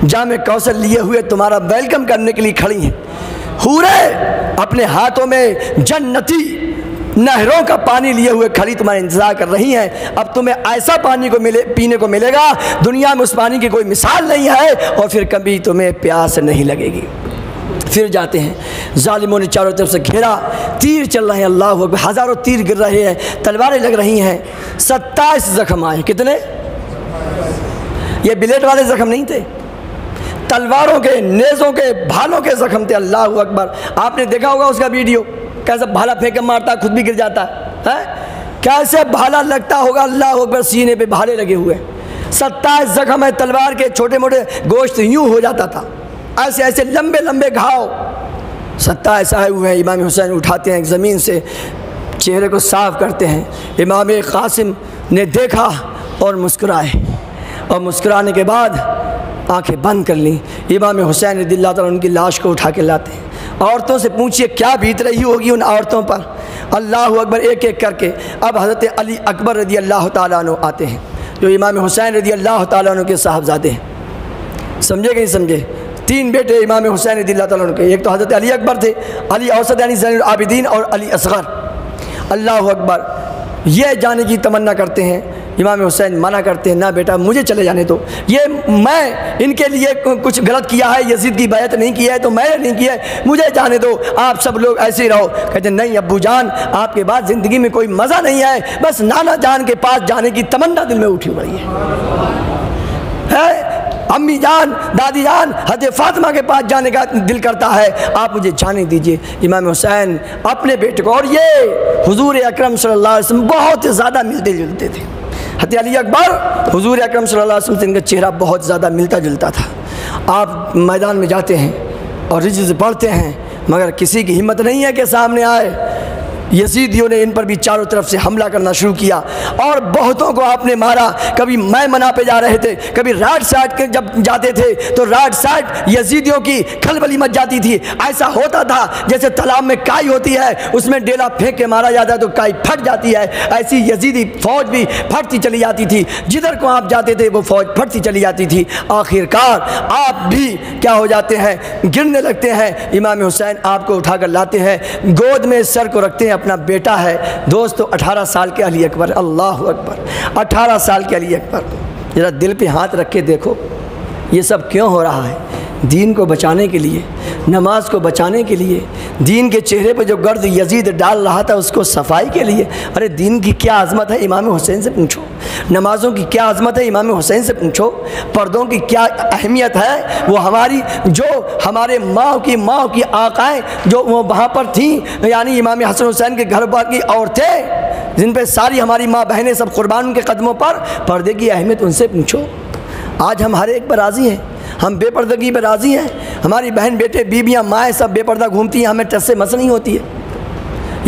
जामे कौसर लिए हुए तुम्हारा वेलकम करने के लिए खड़ी हैं। हूरे अपने हाथों में जन्नती नहरों का पानी लिए हुए खड़ी तुम्हारा इंतज़ार कर रही हैं। अब तुम्हें ऐसा पानी को पीने को मिलेगा, दुनिया में उस पानी की कोई मिसाल नहीं है, और फिर कभी तुम्हें प्यास नहीं लगेगी। फिर जाते हैं, जालिमों ने चारों तरफ से घेरा, तीर चल रहे हैं, अल्लाह अकबर, हज़ारों तीर गिर रहे हैं, तलवारें लग रही हैं। 27 ज़ख्म आए। कितने? ये बिलेट वाले ज़ख्म नहीं थे, तलवारों के, नेज़ों के, भालों के ज़ख्म थे। अल्लाह अकबर। आपने देखा होगा उसका वीडियो, कैसे भाला फेंक के मारता है, खुद भी गिर जाता है, कैसे भाला लगता होगा। अल्लाह अकबर। सीने पे भाले लगे हुए, 27 ज़ख्म है, तलवार के छोटे मोटे गोश्त यूँ हो जाता था, ऐसे ऐसे लंबे लंबे घाव 27 आए हुए हैं। इमाम हुसैन उठाते हैं ज़मीन से, चेहरे को साफ़ करते हैं। इमाम कासिम ने देखा और मुस्कुराए, और मुस्कुराने के बाद आंखें बंद कर ली। इमाम हुसैन रज़ियल्लाहु ताला उनकी लाश को उठा के लाते हैं। औरतों से पूछिए क्या बीत रही होगी उन औरतों पर। अल्लाह अकबर। एक एक करके अब हज़रत अली अकबर रज़ियल्लाहु ताला अन्हु आते हैं, जो इमाम हुसैन रज़ियल्लाहु ताला अन्हु के साहबजादे हैं। समझे कि नहीं समझे? 3 बेटे इमाम हुसैन रज़ियल्लाहु ताला अन्हु के, एक तो हज़रत अली अकबर थे, अली औसत यानी ज़ैनुल आबिदीन, और अली असग़र। अल्लाह अकबर। ये जाने की तमन्ना करते हैं, इमाम हुसैन मना करते हैं, ना बेटा मुझे चले जाने दो, ये मैं इनके लिए कुछ गलत किया है, यजीद की बैत नहीं की है तो मैंने नहीं किया है, मुझे जाने दो, आप सब लोग ऐसे ही रहो। कहते नहीं अब्बू जान, आपके बाद ज़िंदगी में कोई मज़ा नहीं है, बस नाना जान के पास जाने की तमन्ना दिल में उठी पड़ी है। अम्मी जान, दादी जान, हज़रत फ़ातिमा के पास जाने का दिल करता है, आप मुझे जाने दीजिए। इमाम हुसैन अपने बेटे को, और ये हुजूर अकरम सल्लल्लाहु अलैहि वसल्लम बहुत ज़्यादा मिलते जुलते थे। हज़रत अली अकबर हुजूर अकरम सल्लल्लाहु अलैहि वसल्लम से इनका चेहरा बहुत ज़्यादा मिलता जुलता था। आप मैदान में जाते हैं और रिज़्क़ पढ़ते हैं, मगर किसी की हिम्मत नहीं है कि सामने आए। यजीदियों ने इन पर भी चारों तरफ से हमला करना शुरू किया, और बहुतों को आपने मारा। कभी मैमना पे जा रहे थे, कभी राड साइड के जब जाते थे तो राड साइड यजीदियों की खलबली मच जाती थी। ऐसा होता था जैसे तालाब में काई होती है, उसमें डेला फेंक के मारा जाता है तो काई फट जाती है, ऐसी यजीदी फौज भी फटती चली जाती थी। जिधर को आप जाते थे वो फौज फटती चली जाती थी। आखिरकार आप भी क्या हो जाते हैं, गिरने लगते हैं। इमाम हुसैन आपको उठाकर लाते हैं, गोद में सर को रखते हैं, अपना बेटा है। दोस्तों 18 साल के अली अकबर, अल्लाह अकबर, 18 साल के अली अकबर। ज़रा दिल पे हाथ रख के देखो ये सब क्यों हो रहा है? दीन को बचाने के लिए, नमाज को बचाने के लिए, दीन के चेहरे पर जो गर्द यजीद डाल रहा था उसको सफाई के लिए। अरे दीन की क्या अज़मत है, इमाम हुसैन से पूछो। नमाज़ों की क्या अज़मत है, इमाम हुसैन से पूछो। पर्दों की क्या अहमियत है, वो हमारी जो हमारे माँ की आकाएँ जो वो वहाँ पर थीं, यानी इमाम हसन हुसैन के घर पर की औरतें जिन पर सारी हमारी माँ बहनें सब कुर्बान के कदमों पर, पर्दे की अहमियत उनसे पूछो। आज हम हर एक पर राज़ी हैं, हम बेपर्दगी पर राज़ी हैं। हमारी बहन बेटे बीबियाँ माएँ सब बेपर्दा घूमती हैं, हमें टस से मस नहीं होती है।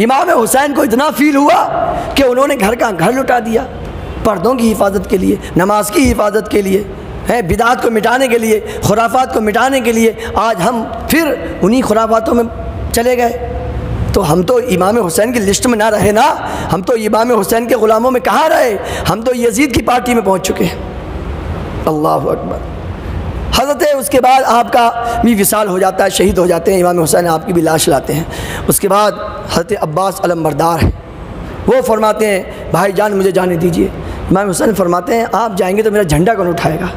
इमाम हुसैन को इतना फील हुआ कि उन्होंने घर का घर लुटा दिया, पर्दों की हिफाजत के लिए, नमाज की हिफाजत के लिए। हैं बिदात को मिटाने के लिए, खुराफात को मिटाने के लिए आज हम फिर उन्हीं खुराफातों में चले गए। तो हम तो इमाम हुसैन की लिस्ट में ना रहे ना, हम तो इमाम हुसैन के ग़ुलामों में कहाँ रहे, हम तो यजीद की पार्टी में पहुँच चुके हैं। अल्लाह अकबर। हज़रत उसके बाद आपका भी विसाल हो जाता है, शहीद हो जाते हैं इमाम हुसैन, आपकी भी लाश लाते हैं। उसके बाद हज़रत अब्बास अलमबरदार है, वो फरमाते हैं भाईजान मुझे जाने दीजिए। इमाम हुसैन फरमाते हैं आप जाएंगे तो मेरा झंडा कौन उठाएगा,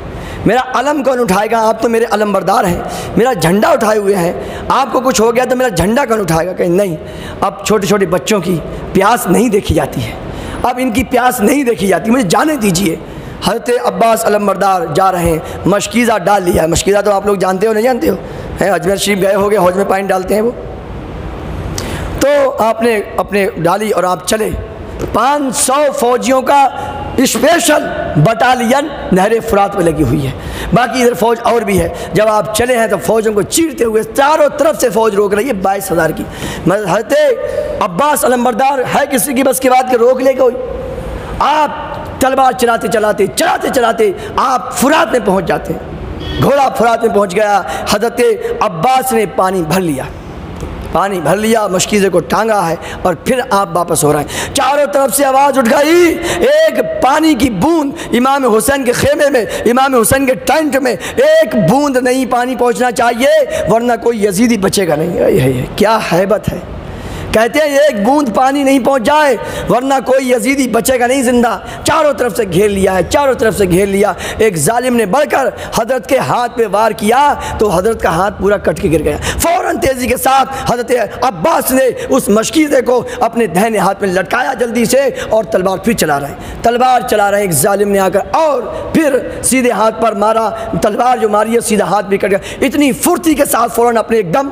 मेरा अलम कौन उठाएगा, आप तो मेरे अलमबरदार हैं, मेरा झंडा उठाए हुए हैं, आपको कुछ हो गया तो मेरा झंडा कौन उठाएगा। कहीं नहीं, अब छोटे छोटे बच्चों की प्यास नहीं देखी जाती है, अब इनकी प्यास नहीं देखी जाती, मुझे जाने दीजिए। हज़रत अब्बास अलमबरदार जा रहे हैं, मशकीज़ा डाल लिया है। मशकीज़ा तो आप लोग जानते हो नहीं जानते हो, हैं अजमेर शरीफ गए होगे, हौज में पानी डालते हैं वो, तो आपने अपने डाली और आप चले। 500 फौजियों का स्पेशल बटालियन नहर फुरात में लगी हुई है, बाकी इधर फ़ौज और भी है। जब आप चले हैं तो फ़ौजों को चीरते हुए चारों तरफ से फ़ौज रोक रही है, 22,000 की। हज़रत अब्बास अलमबरदार है किसी की बस की बात के रोक ले कोई। आप तलवार चलाते चलाते चलाते चलाते आप फुरात में पहुंच जाते हैं। घोड़ा फुरात में पहुंच गया, हज़रत अब्बास ने पानी भर लिया, पानी भर लिया, मशकीज़े को टांगा है और फिर आप वापस हो रहे हैं। चारों तरफ से आवाज़ उठ गई, एक पानी की बूंद इमाम हुसैन के खेमे में, इमाम हुसैन के टेंट में एक बूंद नहीं पानी पहुंचना चाहिए, वरना कोई यजीदी बचेगा नहीं। ये क्या हैबत है। कहते हैं एक बूंद पानी नहीं पहुंच जाए वरना कोई यजीदी बचेगा नहीं जिंदा। चारों तरफ से घेर लिया है, चारों तरफ से घेर लिया। एक जालिम ने बढ़कर हज़रत के हाथ पे वार किया तो हज़रत का हाथ पूरा कट के गिर गया। फ़ौरन तेज़ी के साथ हज़रत अब्बास ने उस मशकीज़े को अपने दाहिने हाथ में लटकाया जल्दी से और तलवार फिर चला रहे, तलवार चला रहे। एक जालिम ने आकर और फिर सीधे हाथ पर मारा, तलवार जो मारी है सीधा हाथ भी कट गया। इतनी फुर्ती के साथ फ़ौरन अपने एकदम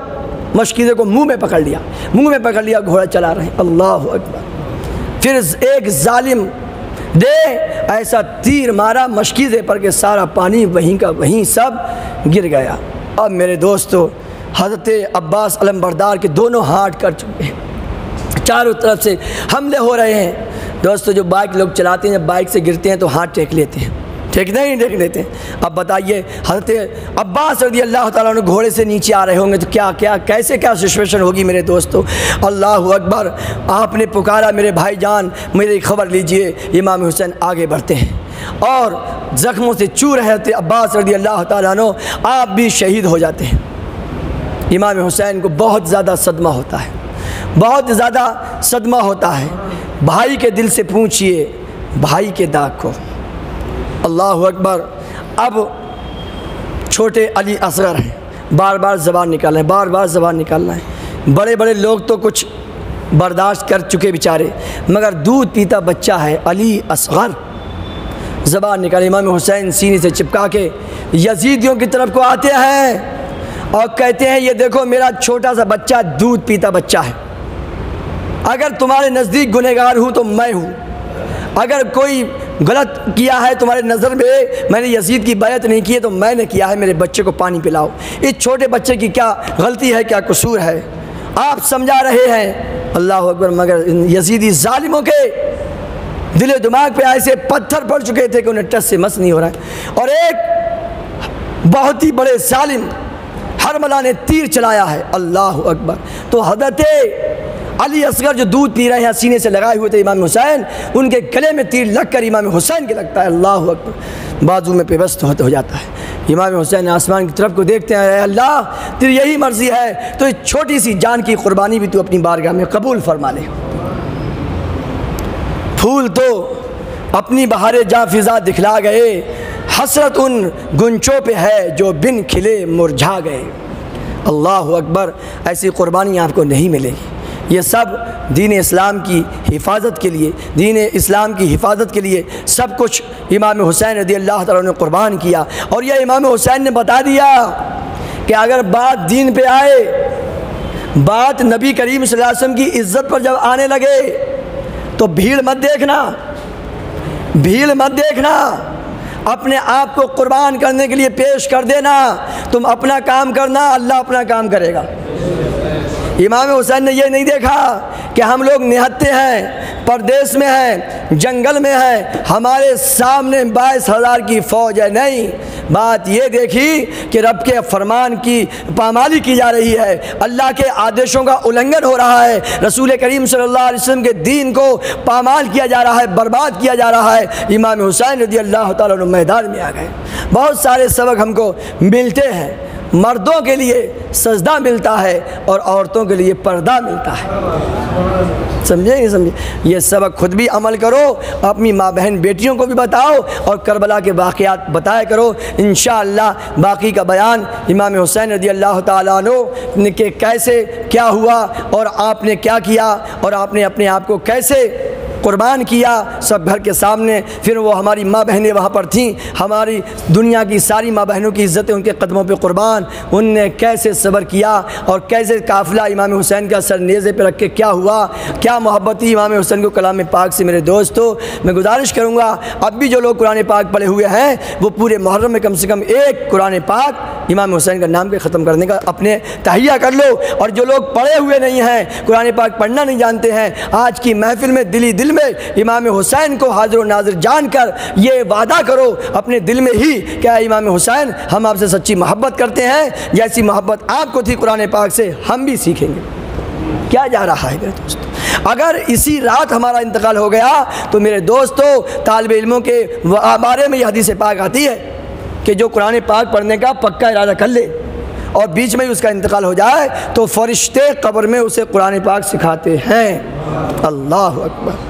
मशकीज़े को मुंह में पकड़ लिया, मुंह में पकड़ लिया, घोड़ा चला रहे। अल्लाह अकबर। फिर एक जालिम दे ऐसा तीर मारा मशकीज़े पर के सारा पानी वहीं का वहीं सब गिर गया। अब मेरे दोस्तों हज़रत अब्बास अलमबरदार के दोनों हाथ कट चुके हैं, चारों तरफ से हमले हो रहे हैं। दोस्तों जो बाइक लोग चलाते हैं, जब बाइक से गिरते हैं तो हाथ टेक लेते हैं, ठीक नहीं देख लेते हैं। अब बताइए हज़रत अब्बास रज़ी अल्लाह ताला अन्हु घोड़े से नीचे आ रहे होंगे तो क्या क्या कैसे क्या सिचुएशन होगी मेरे दोस्तों। अल्लाह अकबर। आपने पुकारा मेरे भाईजान मेरी खबर लीजिए। इमाम हुसैन आगे बढ़ते हैं और ज़ख्मों से चू रहे थे अब्बास रज़ी अल्लाह ताला अन्हु, आप भी शहीद हो जाते हैं। इमाम हुसैन को बहुत ज़्यादा सदमा होता है, बहुत ज़्यादा सदमा होता है। भाई के दिल से पूछिए भाई के दाग को। अल्लाह अकबर। अब छोटे अली असगर हैं, बार बार ज़बान निकालना है, बार बार ज़बान निकालना है। बड़े बड़े लोग तो कुछ बर्दाश्त कर चुके बेचारे, मगर दूध पीता बच्चा है अली असगर, ज़बान निकाले। इमाम हुसैन सीने से चिपका के यजीदियों की तरफ को आते हैं और कहते हैं ये देखो मेरा छोटा सा बच्चा दूध पीता बच्चा है, अगर तुम्हारे नज़दीक गुनहगार हूँ तो मैं हूँ, अगर कोई गलत किया है तुम्हारे नज़र में, मैंने यजीद की बैत नहीं की है तो मैंने किया है, मेरे बच्चे को पानी पिलाओ। इस छोटे बच्चे की क्या गलती है, क्या कसूर है, आप समझा रहे हैं। अल्लाह अकबर। मगर यजीदी जालिमों के दिल दिमाग पे ऐसे पत्थर पड़ चुके थे कि उन्हें टस से मस नहीं हो रहा है। और एक बहुत ही बड़े जालिम हरमला ने तीर चलाया है। अल्लाह अकबर। तो हज़रत अली असगर जो दूध पी रहे हैं सीने से लगाए हुए थे इमाम हुसैन, उनके गले में तीर लगकर इमाम हुसैन के लगता है। अल्लाह अकबर। बाजू में पेवस्त हो जाता है। इमाम हुसैन आसमान की तरफ को देखते हैं, अल्लाह तेरी यही मर्ज़ी है तो इस छोटी सी जान की कुर्बानी भी तू अपनी बारगाह में कबूल फरमा ले। फूल तो अपनी बहारे जा फिजा दिखला गए, हसरत उन गुंचों पे है जो बिन खिले मुरझा गए। अल्लाह अकबर। ऐसी कुर्बानी आपको नहीं मिलेगी। ये सब दीन इस्लाम की हिफाजत के लिए, दीन इस्लाम की हिफाजत के लिए सब कुछ इमाम हुसैन रज़ी अल्लाह ताला ने कुर्बान किया। और यह इमाम हुसैन ने बता दिया कि अगर बात दीन पे आए, बात नबी करीम सल्लल्लाहु अलैहि वसल्लम की इज़्ज़त पर जब आने लगे तो भीड़ मत देखना, भीड़ मत देखना, अपने आप को कुर्बान करने के लिए पेश कर देना। तुम अपना काम करना, अल्लाह अपना काम करेगा। इमाम हुसैन ने ये नहीं देखा कि हम लोग निहत्ते हैं, परदेश में हैं, जंगल में हैं, हमारे सामने 22,000 की फ़ौज है। नहीं, बात ये देखी कि रब के फरमान की पामाली की जा रही है, अल्लाह के आदेशों का उल्लंघन हो रहा है, रसूल करीम सल्लल्लाहु अलैहि वसल्लम के दीन को पामाल किया जा रहा है, बर्बाद किया जा रहा है। इमाम हुसैन रज़ी अल्लाह ताला अन्हु मैदान में आ गए। बहुत सारे सबक हमको मिलते हैं। मर्दों के लिए सजदा मिलता है और औरतों के लिए पर्दा मिलता है। समझे नहीं समझे? ये सबक खुद भी अमल करो, अपनी माँ बहन बेटियों को भी बताओ और करबला के वाक़यात बताया करो। इंशाअल्लाह बाकी का बयान इमाम हुसैन रज़ी अल्लाह ताला अन्हु के कैसे क्या हुआ और आपने क्या किया और आपने अपने आप को कैसे कुर्बान किया सब घर के सामने। फिर वो हमारी माँ बहनें वहाँ पर थीं, हमारी दुनिया की सारी माँ बहनों की इज़्ज़तें उनके कदमों पे कुर्बान। उनने कैसे सब्र किया और कैसे काफ़िला इमाम हुसैन का सर नेज़े पे रख के क्या हुआ, क्या मोहब्बत थी इमाम हुसैन को कलाम पाक से। मेरे दोस्तों, मैं गुजारिश करूँगा अब भी जो लोग कुरान पाक पढ़े हुए हैं वो पूरे मुहर्रम में कम से कम एक कुरान पाक इमाम हुसैन का नाम के ख़त्म करने का अपने तहिया कर लो। और जो लोग पढ़े हुए नहीं हैं, कुरान पाक पढ़ना नहीं जानते हैं, आज की महफिल में दिल में इमाम हुसैन को हाजिर नाजिर जानकर ये वादा करो अपने दिल में ही, क्या इमाम हुसैन हम आपसे सच्ची मोहब्बत करते हैं, जैसी मोहब्बत आपको थी कुरान पाक से हम भी सीखेंगे। क्या जा रहा है मेरे दोस्तों? अगर इसी रात हमारा इंतकाल हो गया तो मेरे दोस्तों, तालिब इल्मों के बारे में यह हदीस पाक आती है कि जो कुरान पाक पढ़ने का पक्का इरादा कर ले और बीच में ही उसका इंतकाल हो जाए तो फरिश्ते कब्र में उसे कुरान पाक सिखाते हैं। अल्लाह अकबर!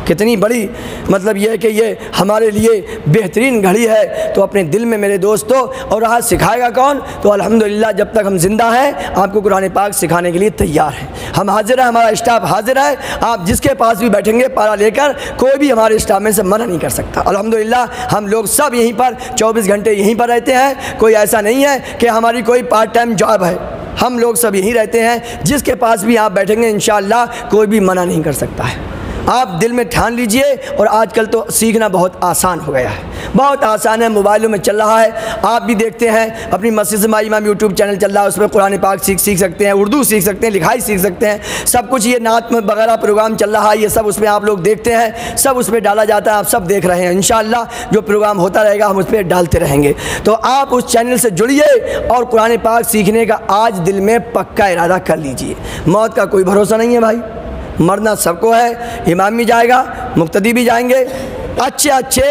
कितनी बड़ी मतलब यह है कि ये हमारे लिए बेहतरीन घड़ी है। तो अपने दिल में मेरे दोस्तों, और आज सिखाएगा कौन? तो अल्हम्दुलिल्लाह जब तक हम जिंदा हैं आपको कुरान पाक सिखाने के लिए तैयार हैं। हम हाजिर हैं, हमारा स्टाफ हाजिर है। आप जिसके पास भी बैठेंगे पारा लेकर, कोई भी हमारे स्टाफ में से मना नहीं कर सकता। अल्हम्दुलिल्लाह हम लोग सब यहीं पर 24 घंटे यहीं पर रहते हैं। कोई ऐसा नहीं है कि हमारी कोई पार्ट टाइम जॉब है, हम लोग सब यहीं रहते हैं। जिसके पास भी आप बैठेंगे इंशाअल्लाह कोई भी मना नहीं कर सकता है। आप दिल में ठान लीजिए। और आजकल तो सीखना बहुत आसान हो गया है, बहुत आसान है, मोबाइलों में चल रहा है। आप भी देखते हैं अपनी मस्जिद से माई इमाम यूट्यूब चैनल चल रहा है, उसमें कुरान पाक सीख सकते हैं, उर्दू सीख सकते हैं, लिखाई सीख सकते हैं, सब कुछ। ये नात में वगैरह प्रोग्राम चल रहा है, ये सब उसमें आप लोग देखते हैं, सब उसमें डाला जाता है, आप सब देख रहे हैं। इंशाअल्लाह जो प्रोग्राम होता रहेगा हम उस पर डालते रहेंगे। तो आप उस चैनल से जुड़िए और कुरान पाक सीखने का आज दिल में पक्का इरादा कर लीजिए। मौत का कोई भरोसा नहीं है भाई, मरना सबको है। इमाम भी जाएगा, मुक्तदी भी जाएंगे। अच्छे अच्छे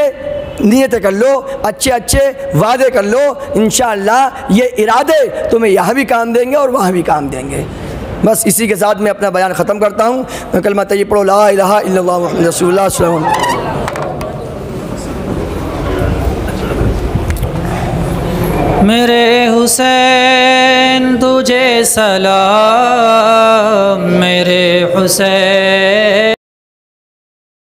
नियत कर लो, अच्छे अच्छे वादे कर लो, इंशाअल्लाह ये इरादे तुम्हें यहाँ भी काम देंगे और वहाँ भी काम देंगे। बस इसी के साथ मैं अपना बयान ख़त्म करता हूँ। मैं कलमा तैयब पढ़ो, ला इलाहा इल्लल्लाह मुहम्मद रसूलुल्लाह सल्लल्लाहु अलैहि वसल्लम। मेरे हुसैन तुझे सलाम, मेरे हुसैन